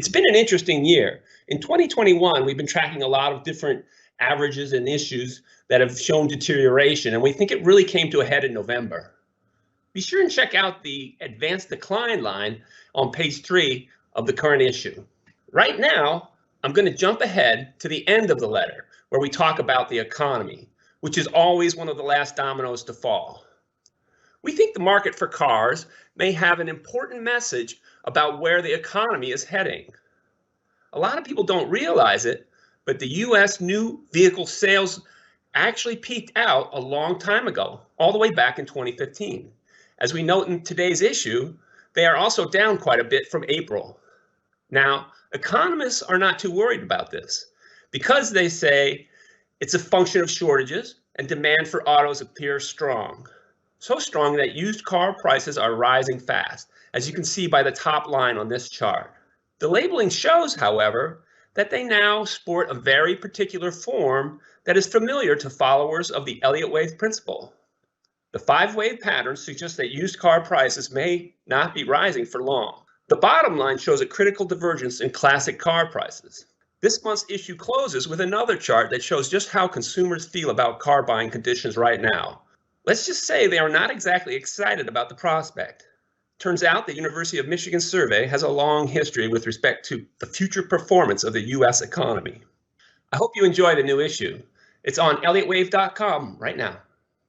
It's been an interesting year. In 2021, we've been tracking a lot of different averages and issues that have shown deterioration, and we think it really came to a head in November. Be sure and check out the advanced decline line on page 3 of the current issue. Right now, I'm going to jump ahead to the end of the letter where we talk about the economy, which is always one of the last dominoes to fall. We think the market for cars may have an important message about where the economy is heading. A lot of people don't realize it, but the US new vehicle sales actually peaked out a long time ago, all the way back in 2015. As we note in today's issue, they are also down quite a bit from April. Now, economists are not too worried about this because they say it's a function of shortages and demand for autos appears strong. So strong that used car prices are rising fast, as you can see by the top line on this chart. The labeling shows, however, that they now sport a very particular form that is familiar to followers of the Elliott wave principle. The 5-wave pattern suggests that used car prices may not be rising for long. The bottom line shows a critical divergence in classic car prices. This month's issue closes with another chart that shows just how consumers feel about car buying conditions right now. Let's just say they are not exactly excited about the prospect. Turns out the University of Michigan survey has a long history with respect to the future performance of the US economy. I hope you enjoy the new issue. It's on elliottwave.com right now.